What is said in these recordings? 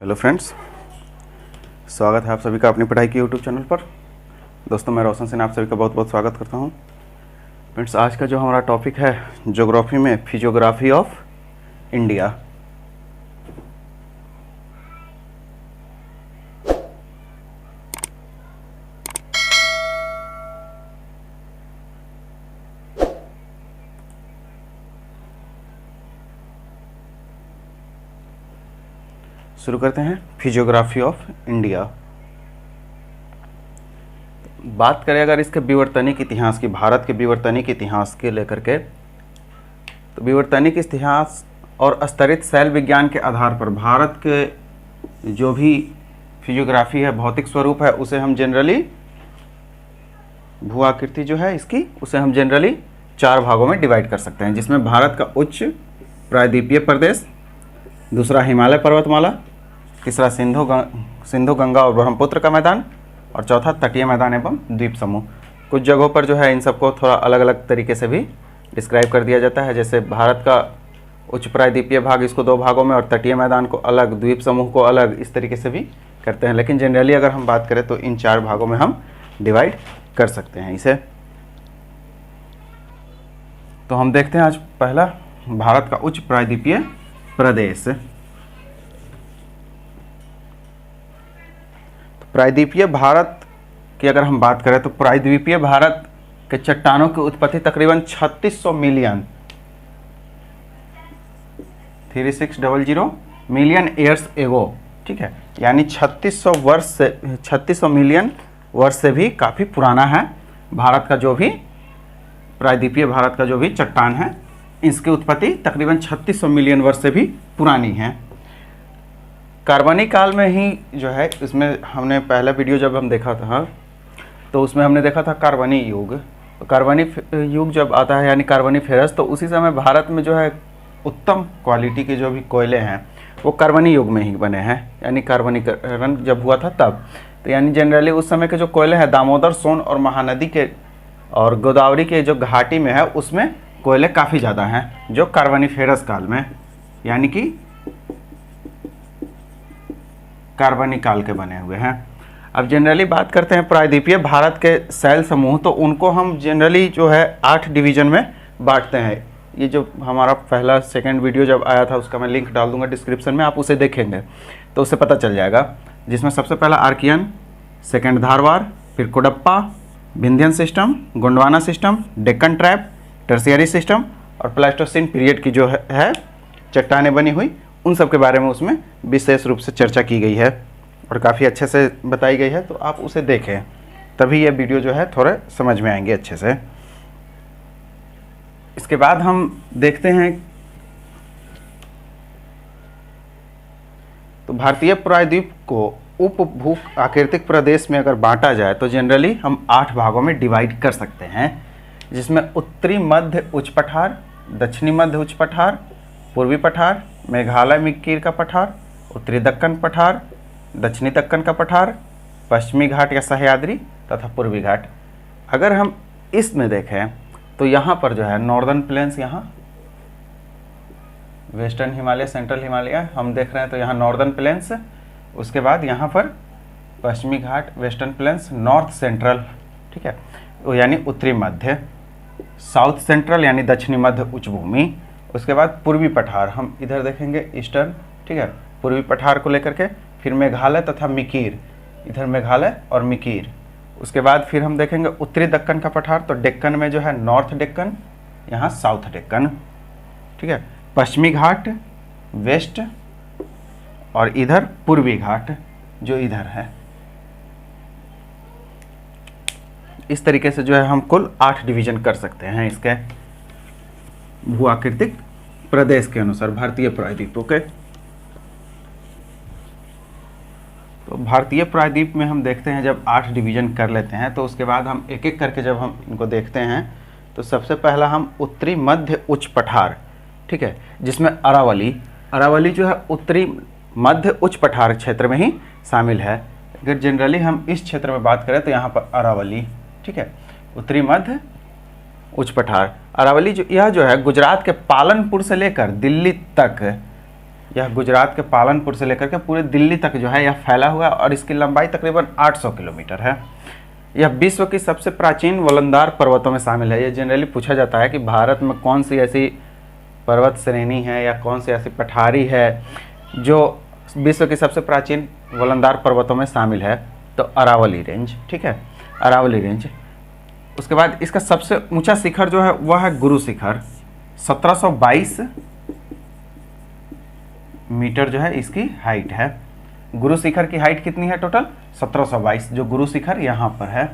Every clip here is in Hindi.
हेलो फ्रेंड्स, स्वागत है आप सभी का अपनी पढ़ाई के यूट्यूब चैनल पर। दोस्तों, मैं रोशन सिंह आप सभी का बहुत बहुत स्वागत करता हूं। फ्रेंड्स, आज का जो हमारा टॉपिक है ज्योग्राफी में फिजियोग्राफी ऑफ इंडिया। शुरू करते हैं फिजियोग्राफी ऑफ इंडिया। बात करें अगर इसके विवर्तनिक इतिहास की, भारत के विवर्तनिक इतिहास के लेकर के, तो विवर्तनिक इतिहास और स्तरित शैल विज्ञान के आधार पर भारत के जो भी फिजियोग्राफी है, भौतिक स्वरूप है, उसे हम जनरली भू आकृति जो है इसकी, उसे हम जनरली 4 भागों में डिवाइड कर सकते हैं, जिसमें भारत का उच्च प्रायद्वीपीय प्रदेश, दूसरा हिमालय पर्वतमाला, तीसरा सिंधु गंगा और ब्रह्मपुत्र का मैदान, और चौथा तटीय मैदान एवं द्वीप समूह। कुछ जगहों पर जो है इन सबको थोड़ा अलग अलग तरीके से भी डिस्क्राइब कर दिया जाता है, जैसे भारत का उच्च प्रायद्वीपीय भाग, इसको 2 भागों में, और तटीय मैदान को अलग, द्वीप समूह को अलग, इस तरीके से भी करते हैं। लेकिन जनरली अगर हम बात करें तो इन 4 भागों में हम डिवाइड कर सकते हैं इसे। तो हम देखते हैं आज पहला, भारत का उच्च प्रायद्वीपीय प्रदेश। प्रायद्वीपीय भारत की अगर हम बात करें तो प्रायद्वीपीय भारत के चट्टानों की उत्पत्ति तकरीबन 3600 मिलियन 3600 मिलियन ईयर्स एगो, ठीक है, यानी 3600 मिलियन वर्ष से भी काफ़ी पुराना है। भारत का जो भी प्रायद्वीपीय भारत का जो भी चट्टान है, इसकी उत्पत्ति तकरीबन 3600 मिलियन वर्ष से भी पुरानी है। कार्बनिक काल में ही जो है, इसमें हमने पहला वीडियो जब हम देखा था तो उसमें हमने देखा था कार्बनी युग। तो कार्बनी युग जब आता है यानी कार्बनीफेरस, तो उसी समय भारत में जो है उत्तम क्वालिटी के जो भी कोयले हैं वो कार्बनी युग में ही बने हैं, यानी कार्बनीकरण जब हुआ था तब। तो यानी जनरली उस समय के जो कोयले हैं दामोदर, सोन और महानदी के और गोदावरी के जो घाटी में है, उसमें कोयले काफ़ी ज़्यादा हैं, जो कार्बनीफेरस काल में यानी कि कार्बनिक काल के बने हुए हैं। अब जनरली बात करते हैं प्रायद्वीपीय भारत के शैल समूह, तो उनको हम जनरली जो है 8 डिवीजन में बांटते हैं। ये जो हमारा पहला सेकंड वीडियो जब आया था उसका मैं लिंक डाल दूंगा डिस्क्रिप्शन में, आप उसे देखेंगे तो उससे पता चल जाएगा। जिसमें सबसे पहला आर्कियन, सेकंड धारवार, फिर Cuddapah, Vindhyan system, Gondwana system, Deccan trap, tertiary system और प्लास्टोसिन पीरियड की जो है चट्टानें बनी हुई, उन सब के बारे में उसमें विशेष रूप से चर्चा की गई है और काफ़ी अच्छे से बताई गई है। तो आप उसे देखें, तभी ये वीडियो जो है थोड़े समझ में आएंगे अच्छे से। इसके बाद हम देखते हैं, तो भारतीय प्रायद्वीप को उपभू आकृतिक प्रदेश में अगर बांटा जाए तो जनरली हम 8 भागों में डिवाइड कर सकते हैं, जिसमें उत्तरी मध्य उच्च पठार, दक्षिणी मध्य उच्च पठार, पूर्वी पठार, मेघालय मिक्कीर का पठार, उत्तरी दक्कन पठार, दक्षिणी दक्कन का पठार, पश्चिमी घाट या सह्याद्री तथा पूर्वी घाट। अगर हम इसमें देखें तो यहाँ पर जो है नॉर्दर्न प्लेन्स, यहाँ वेस्टर्न हिमालय, सेंट्रल हिमालय हम देख रहे हैं, तो यहाँ नॉर्दर्न प्लेन्स, उसके बाद यहाँ पर पश्चिमी घाट, वेस्टर्न प्लेन्स, नॉर्थ सेंट्रल, ठीक है, वो यानी उत्तरी मध्य, साउथ सेंट्रल यानी दक्षिणी मध्य उच्च भूमि, उसके बाद पूर्वी पठार हम इधर देखेंगे ईस्टर्न, ठीक है, पूर्वी पठार को लेकर के, फिर मेघालय तथा मिकीर, इधर मेघालय और मिकीर, उसके बाद फिर हम देखेंगे उत्तरी दक्कन का पठार, तो डेक्कन में जो है नॉर्थ डेक्कन, यहाँ साउथ डेक्कन, ठीक है, पश्चिमी घाट, वेस्ट, और इधर पूर्वी घाट जो इधर है। इस तरीके से जो है हम कुल 8 डिवीजन कर सकते हैं इसके भू आकृतिक प्रदेश के अनुसार भारतीय प्रायद्वीपों के। तो भारतीय प्रायद्वीप में हम देखते हैं जब 8 डिवीजन कर लेते हैं, तो उसके बाद हम एक एक करके जब हम इनको देखते हैं, तो सबसे पहला हम उत्तरी मध्य उच्च पठार, ठीक है, जिसमें अरावली जो है उत्तरी मध्य उच्च पठार क्षेत्र में ही शामिल है। अगर जनरली हम इस क्षेत्र में बात करें तो यहाँ पर अरावली, ठीक है, उत्तरी मध्य उच्च पठार अरावली, जो यह जो है गुजरात के पालनपुर से लेकर दिल्ली तक यह गुजरात के पालनपुर से लेकर के पूरे दिल्ली तक जो है यह फैला हुआ है और इसकी लंबाई तकरीबन 800 किलोमीटर है। यह विश्व की सबसे प्राचीन वलंदार पर्वतों में शामिल है। ये जनरली पूछा जाता है कि भारत में कौन सी ऐसी पर्वत श्रेणी है या कौन सी ऐसी पठारी है जो विश्व की सबसे प्राचीन वलंदार पर्वतों में शामिल है, तो अरावली रेंज। ठीक है, अरावली रेंज। उसके बाद इसका सबसे ऊंचा शिखर जो है वह है गुरु शिखर, 1722 मीटर जो है इसकी हाइट है। गुरु शिखर की हाइट कितनी है टोटल? 1722, जो गुरु शिखर यहाँ पर है।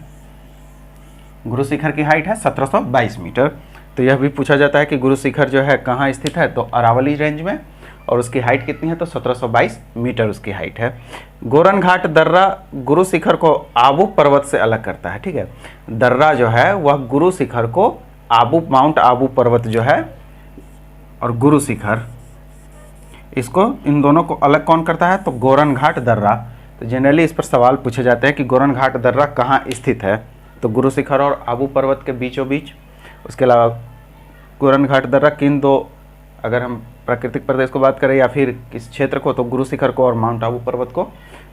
गुरु शिखर की हाइट है 1722 मीटर। तो यह भी पूछा जाता है कि गुरु शिखर जो है कहाँ स्थित है, तो अरावली रेंज में, और उसकी हाइट कितनी है, तो 1722 मीटर उसकी हाइट है। गोरन घाट दर्रा गुरु शिखर को आबू पर्वत से अलग करता है। ठीक है, दर्रा जो है वह गुरु शिखर को आबू, माउंट आबू पर्वत जो है और गुरु शिखर, इसको, इन दोनों को अलग कौन करता है, तो गोरन घाट दर्रा। तो जनरली इस पर सवाल पूछे जाते हैं कि गोरन घाट दर्रा कहाँ स्थित है, तो गुरु शिखर और आबू पर्वत के बीचों बीच। उसके अलावा गोरन घाट दर्रा किन दो, अगर हम प्राकृतिक प्रदेश को बात करें या फिर किस क्षेत्र को, तो गुरु शिखर को और माउंट आबू पर्वत को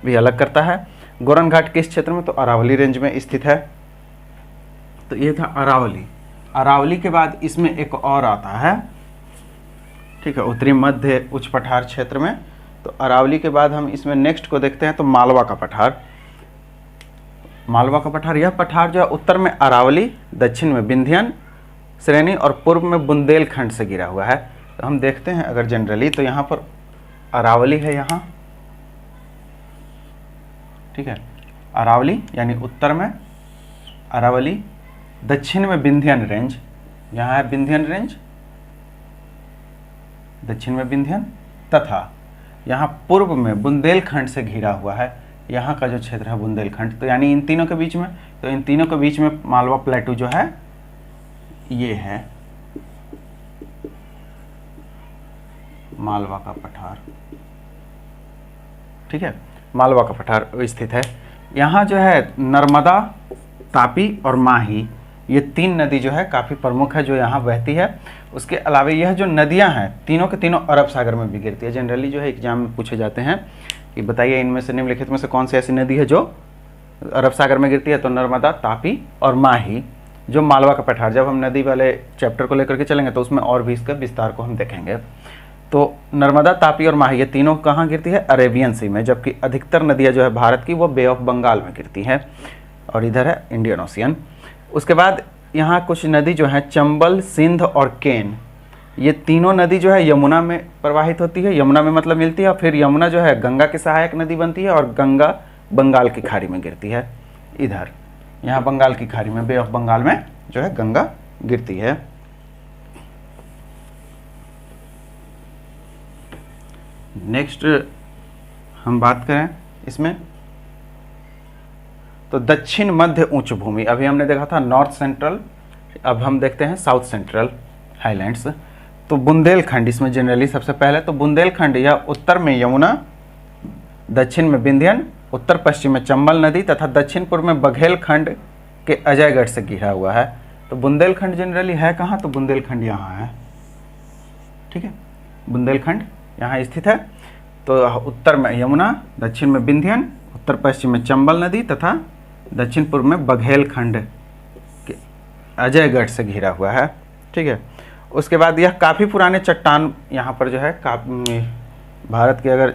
भी अलग करता है। गोरन घाट किस क्षेत्र में, तो अरावली रेंज में स्थित है। तो ये था अरावली। अरावली के बाद इसमें एक और आता है, ठीक है, उत्तरी मध्य उच्च पठार क्षेत्र में। तो अरावली के बाद हम इसमें नेक्स्ट को देखते हैं, तो मालवा का पठार। मालवा का पठार, यह पठार जो है उत्तर में अरावली, दक्षिण में विंध्यन श्रेणी और पूर्व में बुंदेलखंड से घिरा हुआ है। तो हम देखते हैं अगर जनरली, तो यहाँ पर अरावली है यहाँ, ठीक है, अरावली यानी उत्तर में अरावली, दक्षिण में विंध्यन रेंज, यहाँ है विंध्यन रेंज, दक्षिण में विंध्यन, तथा यहाँ पूर्व में बुंदेलखंड से घिरा हुआ है। यहाँ का जो क्षेत्र है बुंदेलखंड, तो यानी इन तीनों के बीच में, तो इन तीनों के बीच में मालवा प्लेटू जो है ये है मालवा का पठार। ठीक है, मालवा का पठार स्थित है। यहाँ जो है नर्मदा, तापी और माही, ये तीन नदी जो है काफ़ी प्रमुख है जो यहाँ बहती है। उसके अलावा यह जो नदियाँ हैं तीनों के तीनों अरब सागर में भी गिरती है। जनरली जो है एग्जाम में पूछे जाते हैं कि बताइए इनमें से निम्नलिखित में से कौन सी ऐसी नदी है जो अरब सागर में गिरती है, तो नर्मदा, तापी और माही, जो मालवा का पठार। जब हम नदी वाले चैप्टर को लेकर के चलेंगे तो उसमें और भी इसके विस्तार को हम देखेंगे। तो नर्मदा, तापी और माही ये तीनों कहाँ गिरती है, अरेबियन सी में, जबकि अधिकतर नदियाँ जो है भारत की वो बे ऑफ बंगाल में गिरती हैं और इधर है इंडियन ओशियन। उसके बाद यहाँ कुछ नदी जो है चंबल, सिंध और केन, ये तीनों नदी जो है यमुना में प्रवाहित होती है, यमुना में मतलब मिलती है, और फिर यमुना जो है गंगा की सहायक नदी बनती है और गंगा बंगाल की खाड़ी में गिरती है। इधर यहाँ बंगाल की खाड़ी में, बे ऑफ बंगाल में जो है गंगा गिरती है। नेक्स्ट हम बात करें इसमें, तो दक्षिण मध्य उच्च भूमि, अभी हमने देखा था नॉर्थ सेंट्रल, अब हम देखते हैं साउथ सेंट्रल हाईलैंड्स। तो बुंदेलखंड इसमें जनरली सबसे पहले, तो बुंदेलखंड यह उत्तर में यमुना, दक्षिण में विंध्यन, उत्तर पश्चिम में चंबल नदी तथा दक्षिण पूर्व में बघेलखंड के अजयगढ़ से घिरा हुआ है। तो बुंदेलखंड जनरली है कहाँ, तो बुंदेलखंड यहाँ है। ठीक है, बुंदेलखंड यहाँ स्थित है। तो उत्तर में यमुना, दक्षिण में विंध्यन, उत्तर पश्चिम में चंबल नदी तथा दक्षिण पूर्व में बघेलखंड के अजयगढ़ से घिरा हुआ है। ठीक है, उसके बाद यह काफ़ी पुराने चट्टान, यहाँ पर जो है भारत के अगर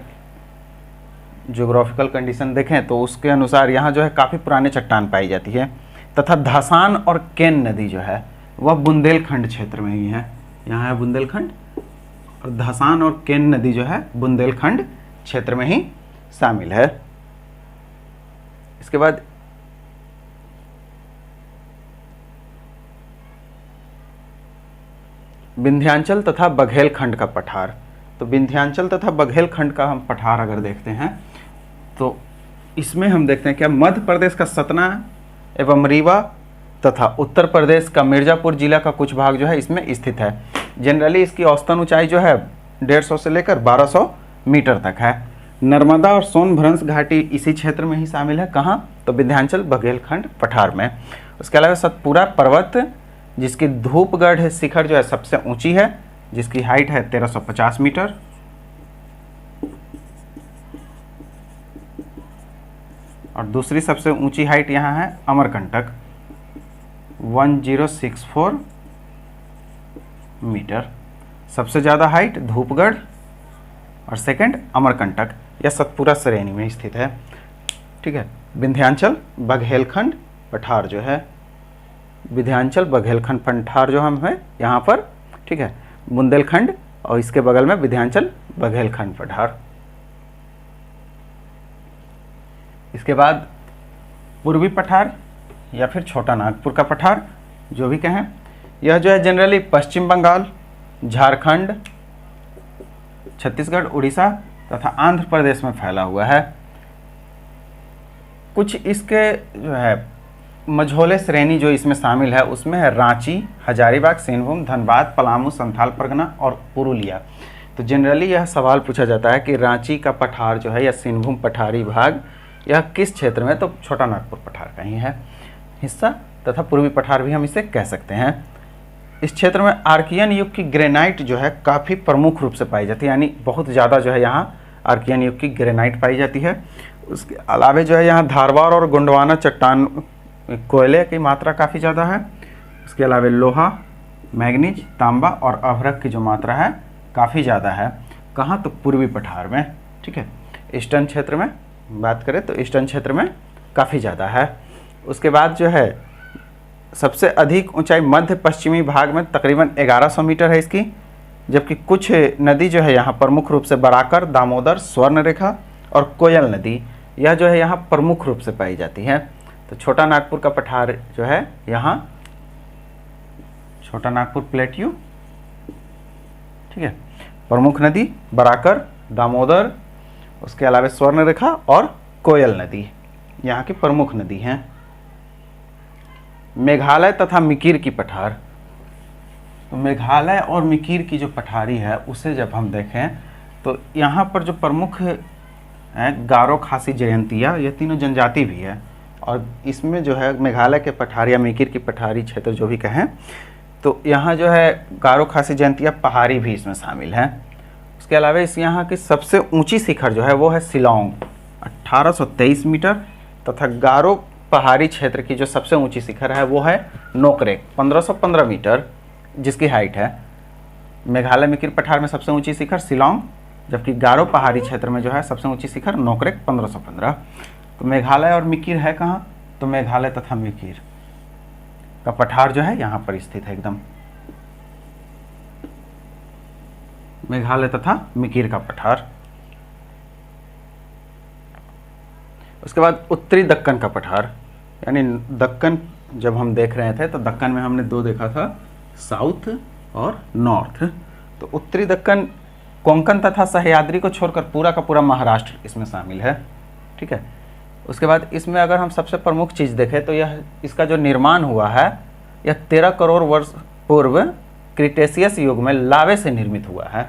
ज्योग्राफिकल कंडीशन देखें तो उसके अनुसार यहाँ जो है काफ़ी पुराने चट्टान पाई जाती है, तथा धासान और केन नदी जो है वह बुंदेलखंड क्षेत्र में ही है। यहाँ है बुंदेलखंड, और धासान और केन नदी जो है बुंदेलखंड क्षेत्र में ही शामिल है। इसके बाद विंध्याचल तथा बघेलखंड का पठार। तो विंध्याचल तथा बघेलखंड का हम पठार अगर देखते हैं तो इसमें हम देखते हैं क्या मध्य प्रदेश का सतना एवं रीवा तथा उत्तर प्रदेश का मिर्जापुर जिला का कुछ भाग जो है इसमें स्थित है। जनरली इसकी औसतन ऊंचाई जो है 150 से लेकर 1200 मीटर तक है। नर्मदा और सोनभ्रंश घाटी इसी क्षेत्र में ही शामिल है। कहाँ, तो विंध्याचल बघेलखंड पठार में। उसके अलावा सतपुरा पर्वत जिसकी धूपगढ़ शिखर जो है सबसे ऊंची है, जिसकी हाइट है 1350 मीटर। और दूसरी सबसे ऊंची हाइट यहाँ है अमरकंटक 1064 मीटर। सबसे ज़्यादा हाइट धूपगढ़ और सेकंड अमरकंटक, यह सतपुरा श्रेणी में स्थित है। ठीक है, विंध्याचल बघेलखंड पठार जो है, विंध्याचल बघेलखंड पठार जो हम है यहाँ पर, ठीक है, बुंदेलखंड और इसके बगल में विंध्याचल बघेलखंड पठार। इसके बाद पूर्वी पठार या फिर छोटा नागपुर का पठार जो भी कहें, यह जो है जनरली पश्चिम बंगाल, झारखंड, छत्तीसगढ़, उड़ीसा तथा आंध्र प्रदेश में फैला हुआ है। कुछ इसके जो है मझोले श्रेणी जो इसमें शामिल है उसमें है रांची, हजारीबाग, सिंहभूम, धनबाद, पलामू, संथाल परगना और पुरुलिया। तो जनरली यह सवाल पूछा जाता है कि रांची का पठार जो है या सिंहभूम पठारी भाग यह किस क्षेत्र में, तो छोटा नागपुर पठार का ही है हिस्सा तथा पूर्वी पठार भी हम इसे कह सकते हैं। इस क्षेत्र में आर्कियन युग की ग्रेनाइट जो है काफ़ी प्रमुख रूप से पाई जाती है, यानी बहुत ज़्यादा जो है यहाँ आर्कियन युग की ग्रेनाइट पाई जाती है। उसके अलावे जो है यहाँ धारवाड़ और गोंडवाना चट्टान कोयले की मात्रा काफ़ी ज़्यादा है। उसके अलावा लोहा, मैग्नीज, तांबा और अभ्रक की जो मात्रा है काफ़ी ज़्यादा है। कहाँ, तो पूर्वी पठार में। ठीक है, ईस्टर्न क्षेत्र में बात करें तो ईस्टर्न क्षेत्र में काफ़ी ज़्यादा है। उसके बाद जो है सबसे अधिक ऊंचाई मध्य पश्चिमी भाग में तकरीबन 1100 मीटर है इसकी, जबकि कुछ नदी जो है यहाँ प्रमुख रूप से बराकर, दामोदर, स्वर्णरेखा और कोयल नदी यह जो है यहाँ प्रमुख रूप से पाई जाती है। तो छोटा नागपुर का पठार जो है यहाँ छोटा नागपुर प्लेट्यू, ठीक है, प्रमुख नदी बराकर, दामोदर, उसके अलावा स्वर्णरेखा और कोयल नदी यहाँ की प्रमुख नदी हैं। मेघालय तथा मिकिर की पठार, तो मेघालय और मिकिर की जो पठारी है उसे जब हम देखें तो यहाँ पर जो प्रमुख है गारो, खासी, जयंतिया, ये तीनों जनजाति भी है। और इसमें जो है मेघालय के पठार या मिकिर की पठारी क्षेत्र जो भी कहें तो यहाँ जो है गारो, खासी, जयंतिया पहाड़ी भी इसमें शामिल है। उसके अलावा इस यहाँ की सबसे ऊंची शिखर जो है वो है शिलांग 1823 मीटर तथा गारो पहाड़ी क्षेत्र की जो सबसे ऊंची शिखर है वो है नोकरेक 1515 मीटर जिसकी हाइट है। मेघालय मिकिर पठार में सबसे ऊंची शिखर शिलांग, जबकि गारो पहाड़ी क्षेत्र में जो है सबसे ऊंची शिखर नोकरेक 1515। तो मेघालय और मिकिर है कहाँ, तो मेघालय तथा मिकिर का पठार जो है यहाँ पर स्थित है एकदम, मेघालय तथा मिकिर का पठार। उसके बाद उत्तरी दक्कन का पठार, यानी दक्कन जब हम देख रहे थे तो दक्कन में हमने दो देखा था, साउथ और नॉर्थ। तो उत्तरी दक्कन कोंकण तथा सह्याद्री को छोड़कर पूरा का पूरा महाराष्ट्र इसमें शामिल है। ठीक है, उसके बाद इसमें अगर हम सबसे प्रमुख चीज़ देखें तो यह इसका जो निर्माण हुआ है यह 13 करोड़ वर्ष पूर्व क्रिटेशियस युग में लावे से निर्मित हुआ है।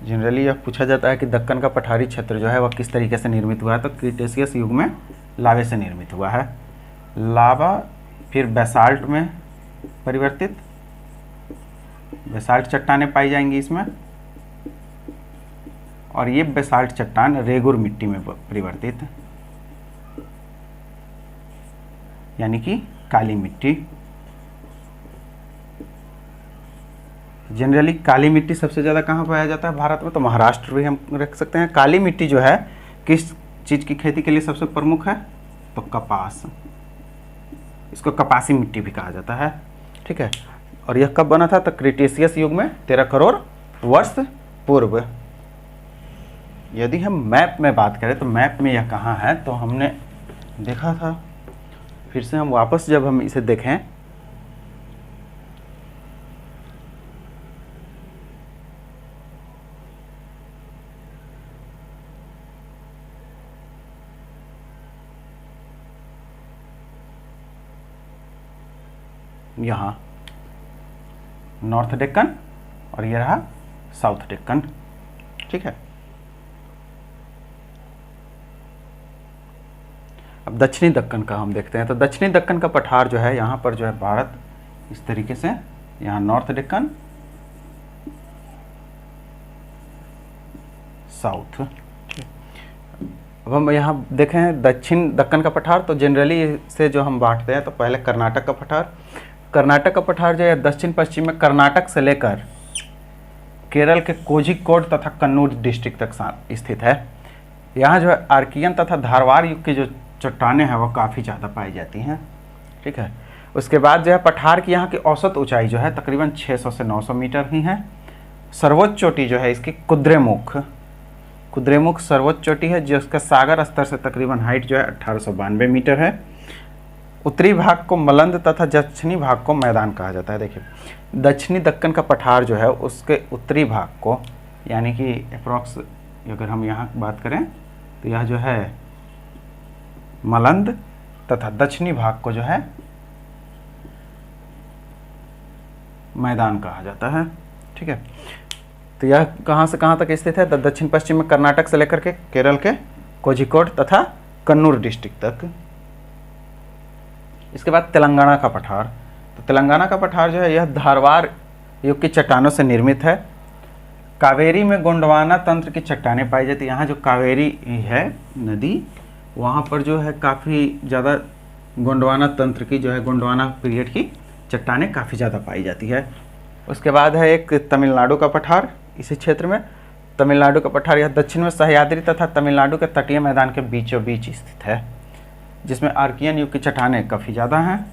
जनरली यह पूछा जाता है कि दक्कन का पठारी क्षेत्र जो है वह किस तरीके से निर्मित हुआ है, तो क्रिटेशियस युग में लावे से निर्मित हुआ है। लावा फिर बेसाल्ट में परिवर्तित, बेसाल्ट चट्टानें पाई जाएंगी इसमें, और ये बेसाल्ट चट्टान रेगुर मिट्टी में परिवर्तित, यानी कि काली मिट्टी। जनरली काली मिट्टी सबसे ज़्यादा कहाँ पाया जाता है भारत में, तो महाराष्ट्र भी हम रख सकते हैं। काली मिट्टी जो है किस चीज़ की खेती के लिए सबसे प्रमुख है, तो कपास, इसको कपासी मिट्टी भी कहा जाता है। ठीक है, और यह कब बना था, तो क्रिटेशियस युग में 13 करोड़ वर्ष पूर्व। यदि हम मैप में बात करें तो मैप में यह कहाँ है, तो हमने देखा था, फिर से हम वापस जब हम इसे देखें यहाँ नॉर्थ डेक्कन और ये रहा साउथ डेक्कन। ठीक है, अब दक्षिणी दक्कन का हम देखते हैं। तो दक्षिणी दक्कन का पठार जो है यहाँ पर जो है भारत इस तरीके से, यहाँ नॉर्थ डेक्कन, साउथ। अब हम यहाँ देखें दक्षिण दक्कन का पठार, तो जनरली इसे जो हम बांटते हैं तो पहले कर्नाटक का पठार। कर्नाटक का पठार जो है दक्षिण पश्चिम में कर्नाटक से लेकर केरल के कोझिकोड तथा कन्नूर डिस्ट्रिक्ट तक स्थित है। यहाँ जो है आर्कियन तथा धारवाड़ युग की जो चट्टानें हैं वो काफ़ी ज़्यादा पाई जाती हैं। ठीक है, उसके बाद जो है पठार की यहाँ की औसत ऊंचाई जो है तकरीबन 600 से 900 मीटर ही है। सर्वोच्च चोटी जो है इसकी कुद्रेमुख सर्वोच्च चोटी है, जिसका सागर स्तर से तकरीबन हाइट जो है 1892 मीटर है। उत्तरी भाग को मलंद तथा दक्षिणी भाग को मैदान कहा जाता है। देखिए, दक्षिणी दक्कन का पठार जो है उसके उत्तरी भाग को, यानी कि अप्रॉक्स अगर हम यहाँ बात करें तो यह जो है मलंद तथा दक्षिणी भाग को जो है मैदान कहा जाता है। ठीक है, तो यह कहाँ से कहाँ तक स्थित है? दक्षिण पश्चिम में कर्नाटक से लेकर के केरल के कोझिकोड तथा कन्नूर डिस्ट्रिक्ट तक। इसके बाद तेलंगाना का पठार। तो तेलंगाना का पठार जो है यह धारवाड़ युग की चट्टानों से निर्मित है। कावेरी में गोंडवाना तंत्र की चट्टानें पाई जाती है। यहाँ जो कावेरी है नदी, वहाँ पर जो है काफ़ी ज़्यादा गोंडवाना तंत्र की जो है गोंडवाना पीरियड की चट्टानें काफ़ी ज़्यादा पाई जाती है। उसके बाद है एक तमिलनाडु का पठार। इसी क्षेत्र में तमिलनाडु का पठार यह दक्षिण में सह्याद्री तथा तमिलनाडु के तटीय मैदान के बीचों बीच स्थित है, जिसमें आर्कियन युग की चट्टानें काफ़ी ज़्यादा हैं।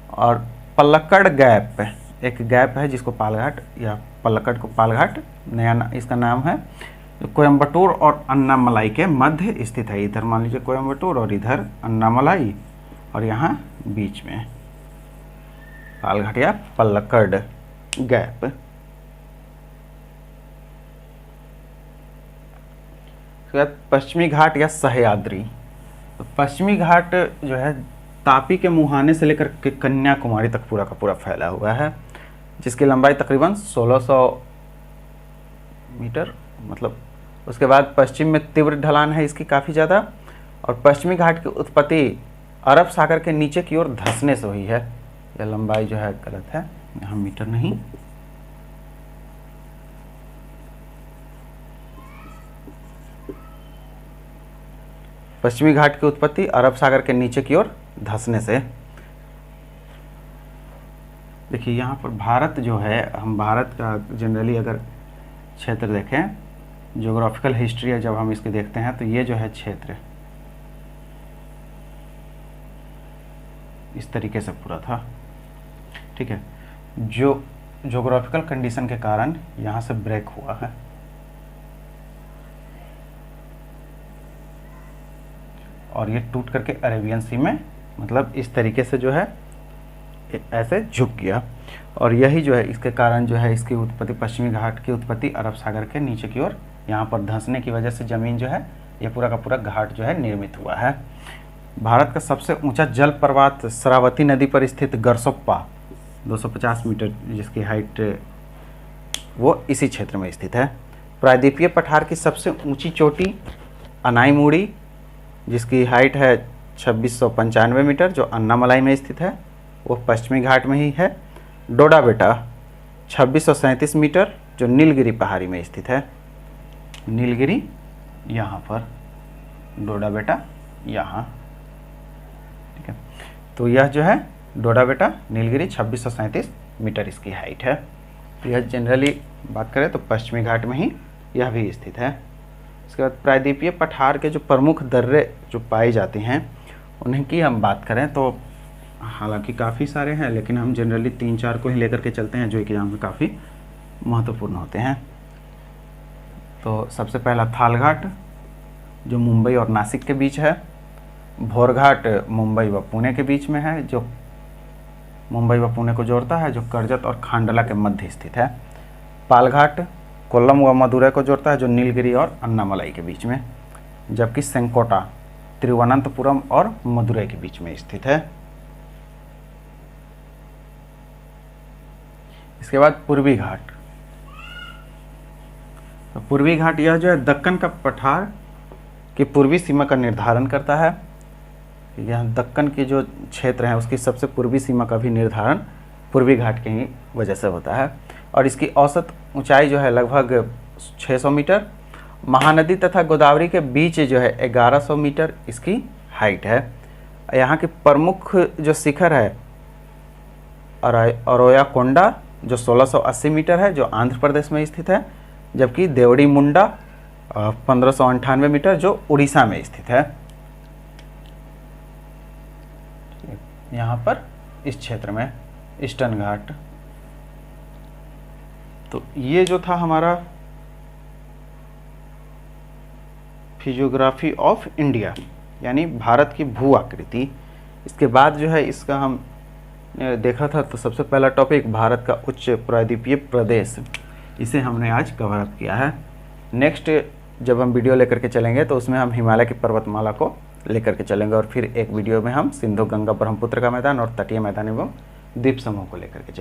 और पल्लक्कड़ गैप, एक गैप है जिसको पालघाट या पल्लक्कड़ को पालघाट नया इसका नाम है, जो कोयम्बटूर और अन्नामलाई के मध्य स्थित है। इधर मान लीजिए कोयम्बटूर और इधर अन्नामलाई, और यहाँ बीच में पालघाट या पल्लक्कड़ गैप। पश्चिमी घाट या सह्याद्री। तो पश्चिमी घाट जो है तापी के मुहाने से लेकर के कन्याकुमारी तक पूरा का पूरा फैला हुआ है, जिसकी लंबाई तकरीबन 1600 मीटर, मतलब उसके बाद पश्चिम में तीव्र ढलान है इसकी काफ़ी ज़्यादा। और पश्चिमी घाट की उत्पत्ति अरब सागर के नीचे की ओर धंसने से हुई है। यह लंबाई जो है गलत है, यहाँ मीटर नहीं। पश्चिमी घाट की उत्पत्ति अरब सागर के नीचे की ओर धंसने से। देखिए यहाँ पर भारत जो है, हम भारत का जनरली अगर क्षेत्र देखें, ज्योग्राफिकल हिस्ट्री है जब हम इसके देखते हैं, तो ये जो है क्षेत्र इस तरीके से पूरा था। ठीक है, जो ज्योग्राफिकल कंडीशन के कारण यहाँ से ब्रेक हुआ है। और ये टूट करके अरेबियन सी में, मतलब इस तरीके से जो है ऐसे झुक गया। और यही जो है इसके कारण जो है इसकी उत्पत्ति, पश्चिमी घाट की उत्पत्ति अरब सागर के नीचे की ओर यहाँ पर धंसने की वजह से ज़मीन जो है ये पूरा का पूरा घाट जो है निर्मित हुआ है। भारत का सबसे ऊंचा जल प्रपात शरावती नदी पर स्थित गरसोप्पा 250 मीटर, जिसकी हाइट वो इसी क्षेत्र में स्थित है। प्रायद्वीपीय पठार की सबसे ऊंची चोटी अनाईमुड़ी, जिसकी हाइट है 2695 मीटर, जो अन्नामलाई में स्थित है, वो पश्चिमी घाट में ही है। डोडा बेटा 2637 मीटर, जो नीलगिरी पहाड़ी में स्थित है। नीलगिरी यहाँ पर, डोडा बेटा यहाँ। ठीक है, तो यह जो है डोडा बेटा नीलगिरी 2637 मीटर इसकी हाइट है। तो यह जनरली बात करें तो पश्चिमी घाट में ही यह भी स्थित है। इसके बाद प्रायद्वीपीय पठार के जो प्रमुख दर्रे जो पाए जाते हैं उन्हें की हम बात करें तो हालांकि काफ़ी सारे हैं, लेकिन हम जनरली 3-4 को ही लेकर के चलते हैं जो एग्जाम में काफ़ी महत्वपूर्ण होते हैं। तो सबसे पहला थालघाट, जो मुंबई और नासिक के बीच है। भोरघाट मुंबई व पुणे के बीच में है, जो मुंबई व पुणे को जोड़ता है, जो कर्जत और खांडला के मध्य स्थित है। पालघाट कोल्लम व मदुरै को जोड़ता है, जो नीलगिरी और अन्नामलाई के बीच में। जबकि सेंकोटा तिरुवनंतपुरम और मदुरै के बीच में स्थित है। इसके बाद पूर्वी घाट। तो पूर्वी घाट यह जो है दक्कन का पठार की पूर्वी सीमा का निर्धारण करता है। यह दक्कन की जो क्षेत्र है उसकी सबसे पूर्वी सीमा का भी निर्धारण पूर्वी घाट की ही वजह से होता है। और इसकी औसत ऊंचाई जो है लगभग 600 मीटर, महानदी तथा गोदावरी के बीच जो है 1100 मीटर इसकी हाइट है। यहाँ की प्रमुख जो शिखर है अरोयाकोंडा जो 1680 मीटर है, जो आंध्र प्रदेश में स्थित है, जबकि देवड़ी मुंडा 1598 मीटर जो उड़ीसा में स्थित है। यहाँ पर इस क्षेत्र में ईस्टर्न घाट। तो ये जो था हमारा फिजियोग्राफी ऑफ इंडिया यानी भारत की भू आकृति। इसके बाद जो है इसका हम देखा था, तो सबसे पहला टॉपिक भारत का उच्च प्रायद्वीपीय प्रदेश, इसे हमने आज कवर अप किया है। नेक्स्ट जब हम वीडियो लेकर के चलेंगे तो उसमें हम हिमालय की पर्वतमाला को लेकर के चलेंगे, और फिर एक वीडियो में हम सिंधु गंगा ब्रह्मपुत्र का मैदान और तटीय मैदान एवं द्वीप समूह को लेकर के चलेंगे।